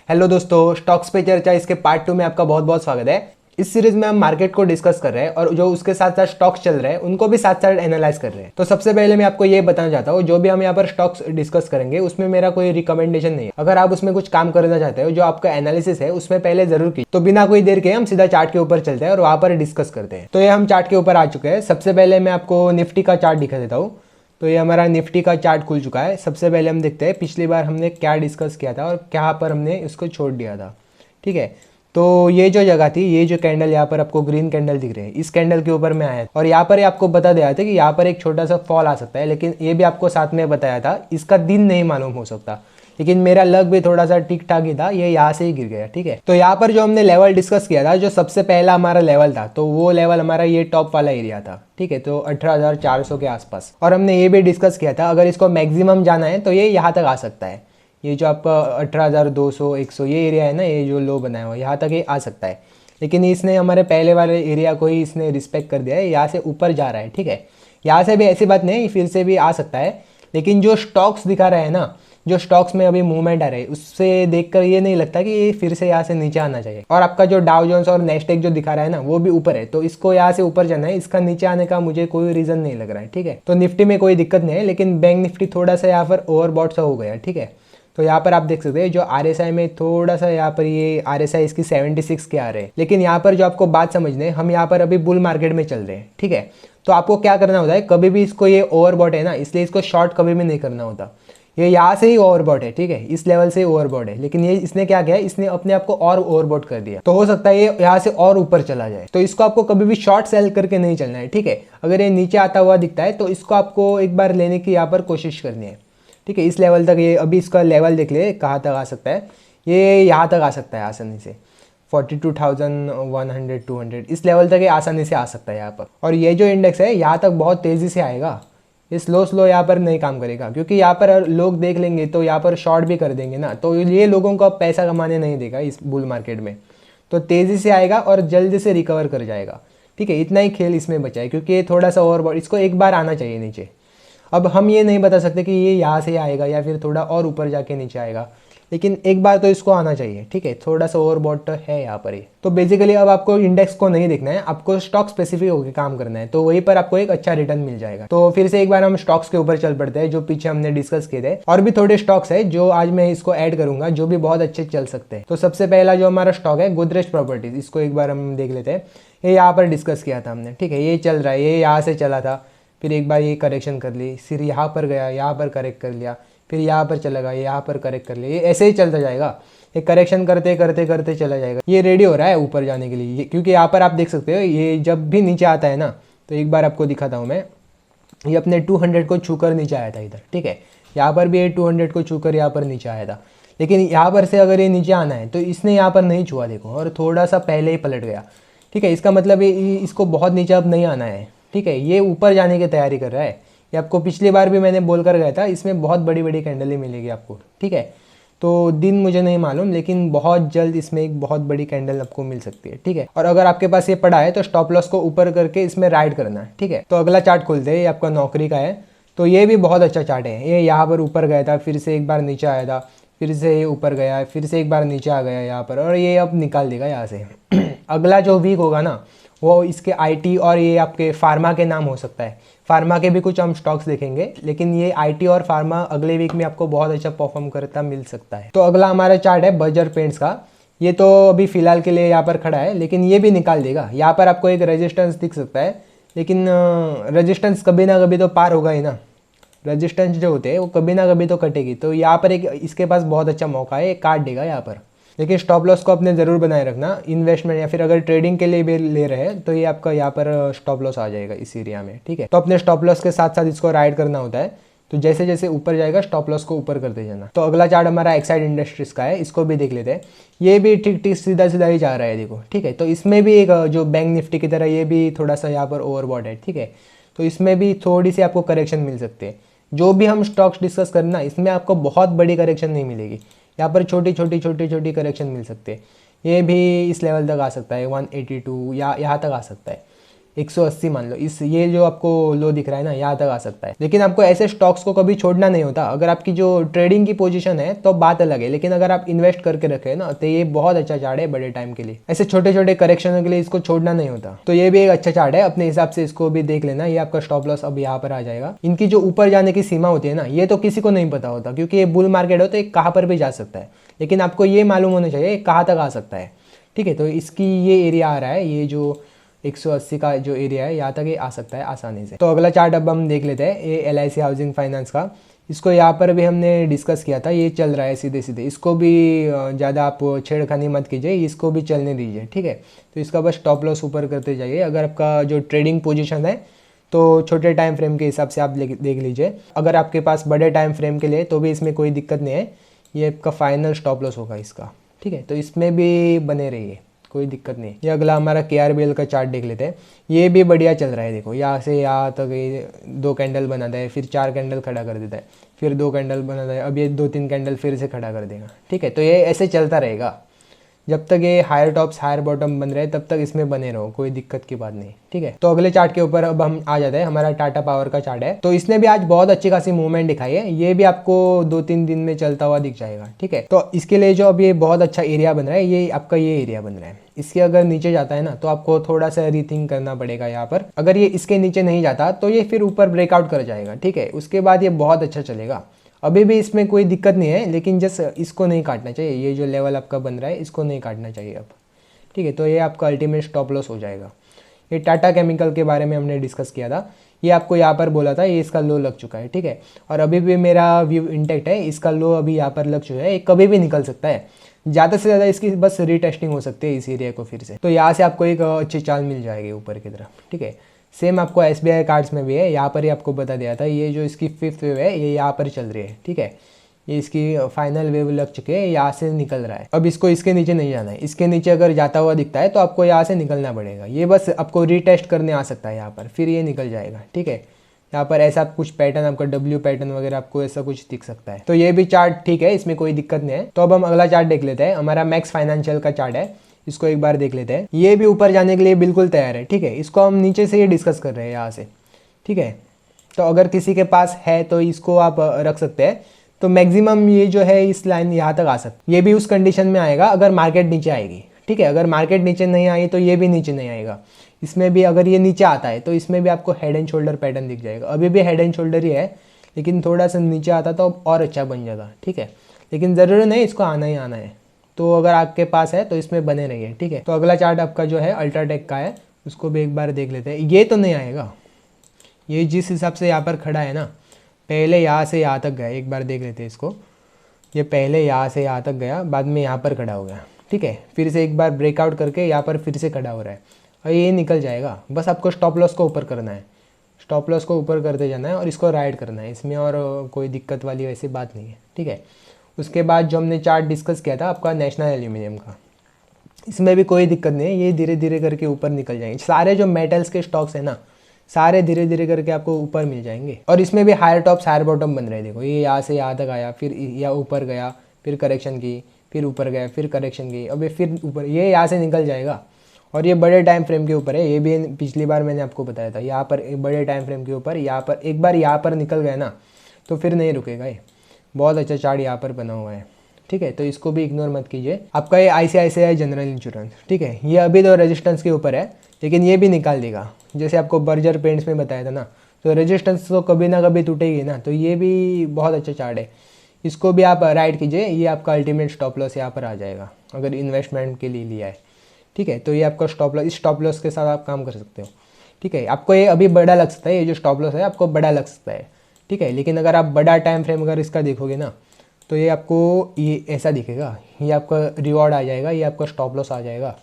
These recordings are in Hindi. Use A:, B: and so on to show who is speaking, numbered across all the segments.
A: हेलो दोस्तों, स्टॉक्स पे चर्चा इसके पार्ट 2 में आपका बहुत बहुत स्वागत है। इस सीरीज में हम मार्केट को डिस्कस कर रहे हैं और जो उसके साथ साथ स्टॉक्स चल रहे हैं उनको भी साथ साथ एनालाइज कर रहे हैं। तो सबसे पहले मैं आपको ये बताना चाहता हूँ, जो भी हम यहाँ पर स्टॉक्स डिस्कस करेंगे उसमें मेरा कोई रिकमेंडेशन नहीं है। अगर आप उसमें कुछ काम करना चाहते हो, जो आपका एनालिसिस है उसमें पहले जरूर की। तो बिना कोई देर के हम सीधा चार्ट के ऊपर चलते हैं और वहां पर डिस्कस करते हैं। तो ये हम चार्ट के ऊपर आ चुके हैं। सबसे पहले मैं आपको निफ्टी का चार्ट दिखा देता हूँ। तो ये हमारा निफ्टी का चार्ट खुल चुका है। सबसे पहले हम देखते हैं पिछली बार हमने क्या डिस्कस किया था और क्या पर हमने इसको छोड़ दिया था। ठीक है, तो ये जो जगह थी, ये जो कैंडल यहाँ पर आपको ग्रीन कैंडल दिख रहे हैं, इस कैंडल के ऊपर मैं आया और यहाँ पर आपको बता दिया था कि यहाँ पर एक छोटा सा फॉल आ सकता है। लेकिन ये भी आपको साथ में बताया था इसका दिन नहीं मालूम हो सकता, लेकिन मेरा लक भी थोड़ा सा ठीक ठाक ही था, ये यहाँ से ही गिर गया। ठीक है, तो यहाँ पर जो हमने लेवल डिस्कस किया था, जो सबसे पहला हमारा लेवल था, तो वो लेवल हमारा ये टॉप वाला एरिया था। ठीक है, तो 18,400 के आसपास। और हमने ये भी डिस्कस किया था अगर इसको मैक्सिमम जाना है तो ये यहाँ तक आ सकता है। ये जो आपका 18,200 100 ये एरिया है ना, ये जो लो बनाया हुआ यहाँ तक ये आ सकता है। लेकिन इसने हमारे पहले वाले एरिया को ही इसने रिस्पेक्ट कर दिया है, यहाँ से ऊपर जा रहा है। ठीक है, यहाँ से भी ऐसी बात नहीं, फिर से भी आ सकता है। लेकिन जो स्टॉक्स दिखा रहे हैं ना, जो स्टॉक्स में अभी मूवमेंट आ रही है, उससे देखकर ये नहीं लगता कि ये फिर से यहाँ से नीचे आना चाहिए। और आपका जो डाउ जोन्स और नेस्टेक जो दिखा रहा है ना, वो भी ऊपर है, तो इसको यहाँ से ऊपर जाना है। इसका नीचे आने का मुझे कोई रीजन नहीं लग रहा है। ठीक है, तो निफ्टी में कोई दिक्कत नहीं है, लेकिन बैंक निफ्टी थोड़ा सा यहाँ पर ओवरबॉट सा हो गया। ठीक है, तो यहाँ पर आप देख सकते हैं जो RSI में थोड़ा सा यहाँ पर ये RSI इसकी 76 के आ रहे हैं। लेकिन यहाँ पर जो आपको बात समझने, हम यहाँ पर अभी बुल मार्केट में चल रहे हैं। ठीक है, तो आपको क्या करना होता है, कभी भी इसको, ये ओवरबॉट है ना, इसलिए इसको शॉर्ट कभी भी नहीं करना होता। ये यहाँ से ही ओवरबॉट है। ठीक है, इस लेवल से ओवरबॉट है, लेकिन ये इसने क्या किया, इसने अपने आप को और ओवरबॉट कर दिया। तो हो सकता है ये यहाँ से और ऊपर चला जाए। तो इसको आपको कभी भी शॉर्ट सेल करके नहीं चलना है। ठीक है, अगर ये नीचे आता हुआ दिखता है तो इसको आपको एक बार लेने की यहाँ पर कोशिश करनी है। ठीक है, इस लेवल तक, ये अभी इसका लेवल देख ले कहाँ तक आ सकता है। ये यहाँ तक आ सकता है आसानी से, 42,100 200 इस लेवल तक ये आसानी से आ सकता है यहाँ पर। और ये जो इंडेक्स है यहाँ तक बहुत तेज़ी से आएगा। ये स्लो यहाँ पर नहीं काम करेगा, क्योंकि यहाँ पर लोग देख लेंगे तो यहाँ पर शॉर्ट भी कर देंगे ना, तो ये लोगों को अब पैसा कमाने नहीं देगा इस बुल मार्केट में। तो तेज़ी से आएगा और जल्दी से रिकवर कर जाएगा। ठीक है, इतना ही खेल इसमें बचा है, क्योंकि ये थोड़ा सा ओवरबॉट, इसको एक बार आना चाहिए नीचे। अब हम ये नहीं बता सकते कि ये यहाँ से आएगा या फिर थोड़ा और ऊपर जाके नीचे आएगा, लेकिन एक बार तो इसको आना चाहिए। ठीक है, थोड़ा सा ओवरबॉट है यहाँ पर ही। तो बेसिकली अब आपको इंडेक्स को नहीं देखना है, आपको स्टॉक स्पेसिफिक होकर काम करना है, तो वहीं पर आपको एक अच्छा रिटर्न मिल जाएगा। तो फिर से एक बार हम स्टॉक्स के ऊपर चल पड़ते हैं, जो पीछे हमने डिस्कस किए थे। और भी थोड़े स्टॉक्स है जो आज मैं इसको ऐड करूंगा, जो भी बहुत अच्छे चल सकते हैं। तो सबसे पहला जो हमारा स्टॉक है गोदरेज प्रॉपर्टीज, इसको एक बार हम देख लेते हैं। ये यहाँ पर डिस्कस किया था हमने। ठीक है, ये चल रहा है, ये यहाँ से चला था, फिर एक बार ये करेक्शन कर ली, फिर यहाँ पर गया, यहाँ पर करेक्ट कर लिया, फिर यहाँ पर चला गया, यहाँ पर करेक्ट कर लिया। ये ऐसे ही चलता जाएगा, ये करेक्शन करते करते करते चला जाएगा। ये रेडी हो रहा है ऊपर जाने के लिए, क्योंकि यहाँ पर आप देख सकते हो ये जब भी नीचे आता है ना, तो एक बार आपको दिखाता हूँ मैं, ये अपने 200 को छूकर नीचे आया था इधर। ठीक है, यहाँ पर भी ये 200 को छूकर यहाँ पर नीचे आया था। लेकिन यहाँ पर से अगर ये नीचे आना है तो इसने यहाँ पर नहीं छुआ, देखो, और थोड़ा सा पहले ही पलट गया। ठीक है, इसका मतलब इसको बहुत नीचे अब नहीं आना है। ठीक है, ये ऊपर जाने की तैयारी कर रहा है। ये आपको पिछली बार भी मैंने बोल कर गया था, इसमें बहुत बड़ी बड़ी कैंडल ही मिलेगी आपको। ठीक है, तो दिन मुझे नहीं मालूम, लेकिन बहुत जल्द इसमें एक बहुत बड़ी कैंडल आपको मिल सकती है। ठीक है, और अगर आपके पास ये पड़ा है तो स्टॉप लॉस को ऊपर करके इसमें राइड करना है। ठीक है, तो अगला चार्ट खोलते हैं, ये आपका नौकरी का है। तो ये भी बहुत अच्छा चार्ट है। ये यहाँ पर ऊपर गया था, फिर से एक बार नीचे आया था, फिर से ये ऊपर गया, फिर से एक बार नीचे आ गया यहाँ पर, और ये अब निकाल देगा यहाँ से। अगला जो वीक होगा ना, वो इसके IT और ये आपके फार्मा के नाम हो सकता है। फार्मा के भी कुछ हम स्टॉक्स देखेंगे, लेकिन ये IT और फार्मा अगले वीक में आपको बहुत अच्छा परफॉर्म करता मिल सकता है। तो अगला हमारा चार्ट है बर्जर पेंट्स का। ये तो अभी फिलहाल के लिए यहाँ पर खड़ा है, लेकिन ये भी निकाल देगा। यहाँ पर आपको एक रेजिस्टेंस दिख सकता है, लेकिन रेजिस्टेंस कभी ना कभी तो पार होगा ही ना। रेजिस्टेंस जो होते हैं वो कभी ना कभी तो कटेगी। तो यहाँ पर एक इसके पास बहुत अच्छा मौका है, काट देगा यहाँ पर। लेकिन स्टॉप लॉस को अपने ज़रूर बनाए रखना, इन्वेस्टमेंट या फिर अगर ट्रेडिंग के लिए भी ले रहे हैं तो ये आपका यहाँ पर स्टॉप लॉस आ जाएगा इस एरिया में। ठीक है, तो अपने स्टॉप लॉस के साथ साथ इसको राइड करना होता है। तो जैसे जैसे ऊपर जाएगा स्टॉप लॉस को ऊपर करते जाना। तो अगला चार्ट हमारा एक्साइड इंडस्ट्रीज का है, इसको भी देख लेते हैं। ये भी ठीक ठीक सीधा सीधा ही जा रहा है, देखो। ठीक है, तो इसमें भी एक जो बैंक निफ्टी की तरह ये भी थोड़ा सा यहाँ पर ओवरबॉट है। ठीक है, तो इसमें भी थोड़ी सी आपको करेक्शन मिल सकती है। जो भी हम स्टॉक्स डिस्कस करना, इसमें आपको बहुत बड़ी करेक्शन नहीं मिलेगी, यहाँ पर छोटी छोटी करेक्शन मिल सकते हैं। ये भी इस लेवल तक आ सकता है, 182 या यहाँ तक आ सकता है। 180 मान लो, इस ये जो आपको लो दिख रहा है ना, यहाँ तक आ सकता है। लेकिन आपको ऐसे स्टॉक्स को कभी छोड़ना नहीं होता। अगर आपकी जो ट्रेडिंग की पोजीशन है तो बात अलग है, लेकिन अगर आप इन्वेस्ट करके रखे ना तो ये बहुत अच्छा चार्ट है बड़े टाइम के लिए। ऐसे छोटे छोटे करेक्शनों के लिए इसको छोड़ना नहीं होता। तो ये भी एक अच्छा चार्ट है, अपने हिसाब से इसको भी देख लेना। ये आपका स्टॉप लॉस अब यहाँ पर आ जाएगा। इनकी जो ऊपर जाने की सीमा होती है ना, ये तो किसी को नहीं पता होता, क्योंकि ये बुल मार्केट हो तो ये कहाँ पर भी जा सकता है। लेकिन आपको ये मालूम होना चाहिए कहाँ तक आ सकता है। ठीक है, तो इसकी ये एरिया आ रहा है, ये जो 180 का जो एरिया है, यहाँ तक ये आ सकता है आसानी से। तो अगला चार्ट अब हम देख लेते हैं, ये LIC हाउसिंग फाइनेंस का। इसको यहाँ पर भी हमने डिस्कस किया था, ये चल रहा है सीधे सीधे। इसको भी ज़्यादा आप छेड़खानी मत कीजिए, इसको भी चलने दीजिए। ठीक है, तो इसका बस स्टॉप लॉस ऊपर करते जाइए। अगर आपका जो ट्रेडिंग पोजीशन है तो छोटे टाइम फ्रेम के हिसाब से आप देख लीजिए। अगर आपके पास बड़े टाइम फ्रेम के लिए तो भी इसमें कोई दिक्कत नहीं है, ये आपका फाइनल स्टॉप लॉस होगा इसका। ठीक है, तो इसमें भी बने रहिए, कोई दिक्कत नहीं। ये अगला हमारा KRBL का चार्ट देख लेते हैं। ये भी बढ़िया चल रहा है। देखो यहाँ से यहाँ तक ये 2 कैंडल बनाता है, फिर 4 कैंडल खड़ा कर देता है, फिर 2 कैंडल बनाता है, अब ये 2-3 कैंडल फिर से खड़ा कर देगा। ठीक है, तो ये ऐसे चलता रहेगा जब तक ये हायर टॉप्स हायर बॉटम बन रहे तब तक इसमें बने रहो, कोई दिक्कत की बात नहीं। ठीक है, तो अगले चार्ट के ऊपर अब हम आ जाते हैं। हमारा टाटा पावर का चार्ट है, तो इसने भी आज बहुत अच्छी खासी मूवमेंट दिखाई है। ये भी आपको 2-3 दिन में चलता हुआ दिख जाएगा। ठीक है, तो इसके लिए जो अब ये बहुत अच्छा एरिया बन रहा है, ये आपका ये एरिया बन रहा है। इसके अगर नीचे जाता है ना तो आपको थोड़ा सा रीथिंक करना पड़ेगा यहाँ पर। अगर ये इसके नीचे नहीं जाता तो ये फिर ऊपर ब्रेकआउट कर जाएगा। ठीक है, उसके बाद ये बहुत अच्छा चलेगा। अभी भी इसमें कोई दिक्कत नहीं है, लेकिन जस्ट इसको नहीं काटना चाहिए। ये जो लेवल आपका बन रहा है इसको नहीं काटना चाहिए अब। ठीक है, तो ये आपका अल्टीमेट स्टॉप लॉस हो जाएगा। ये टाटा केमिकल के बारे में हमने डिस्कस किया था, ये आपको यहाँ पर बोला था, ये इसका लो लग चुका है। ठीक है, और अभी भी मेरा व्यू इंटैक्ट है, इसका लो अभी यहाँ पर लग चुका है, ये कभी भी निकल सकता है। ज़्यादा से ज़्यादा इसकी बस रीटेस्टिंग हो सकती है इस एरिया को फिर से। तो यहाँ से आपको एक अच्छी चाल मिल जाएगी ऊपर की तरफ। ठीक है, सेम आपको SBI कार्ड्स में भी है, यहाँ पर ही आपको बता दिया था। ये जो इसकी 5th वेव है ये यहाँ पर चल रही है। ठीक है, ये इसकी फाइनल वेव लग चुके हैं, यहाँ से निकल रहा है। अब इसको इसके नीचे नहीं जाना है। इसके नीचे अगर जाता हुआ दिखता है तो आपको यहाँ से निकलना पड़ेगा। ये बस आपको रीटेस्ट करने आ सकता है यहाँ पर, फिर ये निकल जाएगा। ठीक है, यहाँ पर ऐसा कुछ पैटर्न आपका W पैटर्न वगैरह आपको ऐसा कुछ दिख सकता है। तो ये भी चार्ट ठीक है, इसमें कोई दिक्कत नहीं है। तो अब हम अगला चार्ट देख लेते हैं। हमारा मैक्स फाइनेंशियल का चार्ट है, इसको एक बार देख लेते हैं। ये भी ऊपर जाने के लिए बिल्कुल तैयार है। ठीक है, इसको हम नीचे से ही डिस्कस कर रहे हैं यहाँ से। ठीक है, तो अगर किसी के पास है तो इसको आप रख सकते हैं। तो मैक्सिमम ये जो है इस लाइन यहाँ तक आ सकती है। ये भी उस कंडीशन में आएगा अगर मार्केट नीचे आएगी। ठीक है, अगर मार्केट नीचे नहीं आई तो ये भी नीचे नहीं आएगा। इसमें भी अगर ये नीचे आता है तो इसमें भी आपको हेड एंड शोल्डर पैटर्न दिख जाएगा। अभी भी हेड एंड शोल्डर ही है, लेकिन थोड़ा सा नीचे आता तो और अच्छा बन जाता। ठीक है, लेकिन ज़रूरी नहीं इसको आना ही आना है। तो अगर आपके पास है तो इसमें बने रहिए। ठीक है, तो अगला चार्ट आपका जो है अल्ट्राटेक का है, उसको भी एक बार देख लेते हैं। ये तो नहीं आएगा, ये जिस हिसाब से यहाँ पर खड़ा है ना, पहले यहाँ से यहाँ तक गया, एक बार देख लेते हैं इसको। ये पहले यहाँ से यहाँ तक गया, बाद में यहाँ पर खड़ा हो गया। ठीक है, फिर से एक बार ब्रेकआउट करके यहाँ पर फिर से खड़ा हो रहा है और ये निकल जाएगा। बस आपको स्टॉप लॉस को ऊपर करना है, स्टॉप लॉस को ऊपर करते जाना है और इसको राइड करना है। इसमें और कोई दिक्कत वाली वैसी बात नहीं है। ठीक है, उसके बाद जो हमने चार्ट डिस्कस किया था आपका नेशनल एल्यूमिनियम का, इसमें भी कोई दिक्कत नहीं है। ये धीरे धीरे करके ऊपर निकल जाएंगे। सारे जो मेटल्स के स्टॉक्स है ना, सारे धीरे धीरे करके आपको ऊपर मिल जाएंगे। और इसमें भी हायर टॉप्स हायर बॉटम बन रहे हैं। देखो ये यहाँ से यहाँ तक आया, फिर या ऊपर गया, फिर करेक्शन की, फिर ऊपर गया, फिर करेक्शन की, अब ये फिर ऊपर, ये यहाँ से निकल जाएगा। और ये बड़े टाइम फ्रेम के ऊपर है। ये भी पिछली बार मैंने आपको बताया था, यहाँ पर एक बड़े टाइम फ्रेम के ऊपर, यहाँ पर एक बार यहाँ पर निकल गया ना तो फिर नहीं रुकेगा। ये बहुत अच्छा चार्ट यहाँ पर बना हुआ है। ठीक है, तो इसको भी इग्नोर मत कीजिए। आपका ये ICICI जनरल इंश्योरेंस, ठीक है, ये अभी तो रेजिस्टेंस के ऊपर है, लेकिन ये भी निकाल देगा। जैसे आपको बर्जर पेंट्स में बताया था ना, तो रेजिस्टेंस तो कभी ना कभी टूटेगी ना, तो ये भी बहुत अच्छा चार्ट है। इसको भी आप राइड कीजिए। ये आपका अल्टीमेट स्टॉप लॉस यहाँ पर आ जाएगा अगर इन्वेस्टमेंट के लिए लिया है। ठीक है, तो ये आपका स्टॉप लॉस, इस स्टॉप लॉस के साथ आप काम कर सकते हो। ठीक है, आपको ये अभी बड़ा लग सकता है, ये जो स्टॉप लॉस है आपको बड़ा लग सकता है। ठीक है, लेकिन अगर आप बड़ा टाइम फ्रेम अगर इसका देखोगे ना, तो ये आपको ये ऐसा दिखेगा, ये आपका रिवॉर्ड आ जाएगा, ये आपका स्टॉप लॉस आ जाएगा।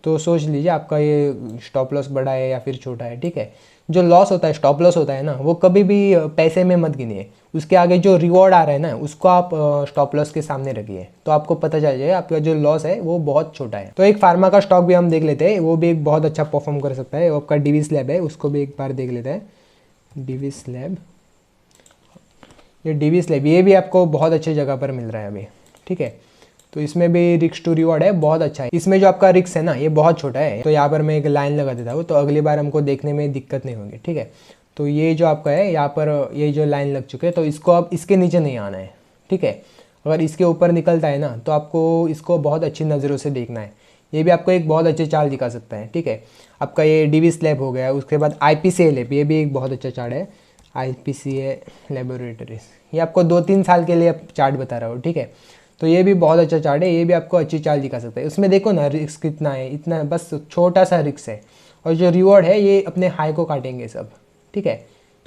A: तो सोच लीजिए आपका ये स्टॉप लॉस बड़ा है या फिर छोटा है। ठीक है, जो लॉस होता है, स्टॉप लॉस होता है ना, वो कभी भी पैसे में मत गिनिए। उसके आगे जो रिवॉर्ड आ रहा है ना, उसको आप स्टॉप लॉस के सामने रखिए, तो आपको पता चल जाएगा आपका जो लॉस है वो बहुत छोटा है। तो एक फार्मा का स्टॉक भी हम देख लेते हैं, वो भी एक बहुत अच्छा परफॉर्म कर सकता है। वो आपका डिविस लैब है, उसको भी एक बार देख लेते हैं। डिविस लैब, ये डिविस लैब, ये भी आपको बहुत अच्छी जगह पर मिल रहा है अभी। ठीक है, तो इसमें भी रिस्क टू रिवॉर्ड है, बहुत अच्छा है। इसमें जो आपका रिस्क है ना ये बहुत छोटा है। तो यहाँ पर मैं एक लाइन लगा देता हूँ तो अगली बार हमको देखने में दिक्कत नहीं होगी, ठीक है। तो ये जो आपका है यहाँ पर ये जो लाइन लग चुके हैं तो इसको अब इसके नीचे नहीं आना है, ठीक है। अगर इसके ऊपर निकलता है ना तो आपको इसको बहुत अच्छी नज़रों से देखना है। ये भी आपको एक बहुत अच्छे चार्ट दिखा सकता है, ठीक है। आपका ये डीवी स्लैब हो गया, उसके बाद IPCA ये भी एक बहुत अच्छा चार्ट है, IPCA लेबोरेटरीज। ये आपको 2-3 साल के लिए चार्ट बता रहा हूँ, ठीक है। तो ये भी बहुत अच्छा चार्ट है, ये भी आपको अच्छी चार्ट दिखा सकता है। उसमें देखो ना रिस्क कितना है, इतना बस छोटा सा रिस्क है, और जो रिवॉर्ड है ये अपने हाई को काटेंगे सब, ठीक है।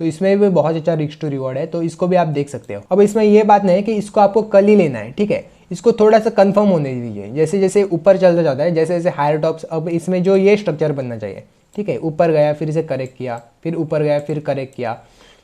A: तो इसमें भी बहुत अच्छा रिस्क टू रिवॉर्ड है, तो इसको भी आप देख सकते हो। अब इसमें ये बात नहीं है कि इसको आपको कल ही लेना है, ठीक है। इसको थोड़ा सा कंफर्म होने दीजिए, जैसे जैसे ऊपर चलता जाता है, जैसे जैसे हायर टॉप्स, अब इसमें जो ये स्ट्रक्चर बनना चाहिए, ठीक है। ऊपर गया फिर इसे करेक्ट किया, फिर ऊपर गया फिर करेक्ट किया।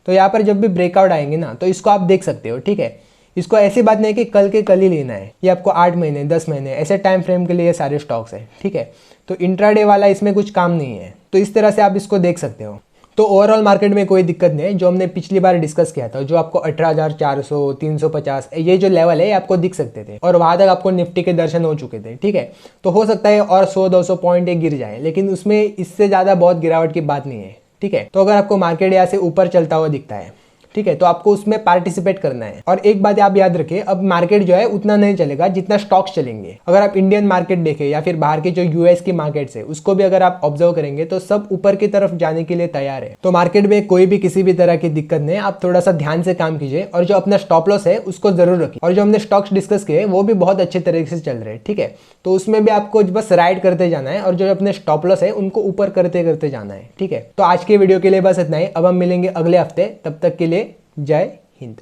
A: तो यहाँ पर जब भी ब्रेकआउट आएंगे ना तो इसको आप देख सकते हो, ठीक है। इसको ऐसी बात नहीं है कि कल के कल ही लेना है, ये आपको 8 महीने 10 महीने ऐसे टाइम फ्रेम के लिए सारे स्टॉक्स हैं, ठीक है। तो इंट्राडे वाला इसमें कुछ काम नहीं है, तो इस तरह से आप इसको देख सकते हो। तो ओवरऑल मार्केट में कोई दिक्कत नहीं है। जो हमने पिछली बार डिस्कस किया था, जो आपको 18,400 350 ये जो लेवल है ये आपको दिख सकते थे, और वहां तक आपको निफ्टी के दर्शन हो चुके थे, ठीक है। तो हो सकता है और 100-200 पॉइंट एक गिर जाए, लेकिन उसमें इससे ज़्यादा बहुत गिरावट की बात नहीं है, ठीक है। तो अगर आपको मार्केट यहाँ से ऊपर चलता हुआ दिखता है, ठीक है, तो आपको उसमें पार्टिसिपेट करना है। और एक बात आप याद रखिए, अब मार्केट जो है उतना नहीं चलेगा जितना स्टॉक्स चलेंगे। अगर आप इंडियन मार्केट देखें या फिर बाहर के जो US की मार्केट्स है उसको भी अगर आप ऑब्जर्व करेंगे तो सब ऊपर की तरफ जाने के लिए तैयार है। तो मार्केट में कोई भी किसी भी तरह की दिक्कत नहीं, आप थोड़ा सा ध्यान से काम कीजिए, और जो अपना स्टॉप लॉस है उसको जरूर रखिए। और जो हमने स्टॉक्स डिस्कस किए वो भी बहुत अच्छे तरीके से चल रहे हैं, ठीक है। तो उसमें भी आपको बस राइड करते जाना है, और जो अपने स्टॉप लॉस है उनको ऊपर करते करते जाना है, ठीक है। तो आज के वीडियो के लिए बस इतना ही। अब हम मिलेंगे अगले हफ्ते, तब तक के लिए जय हिंद।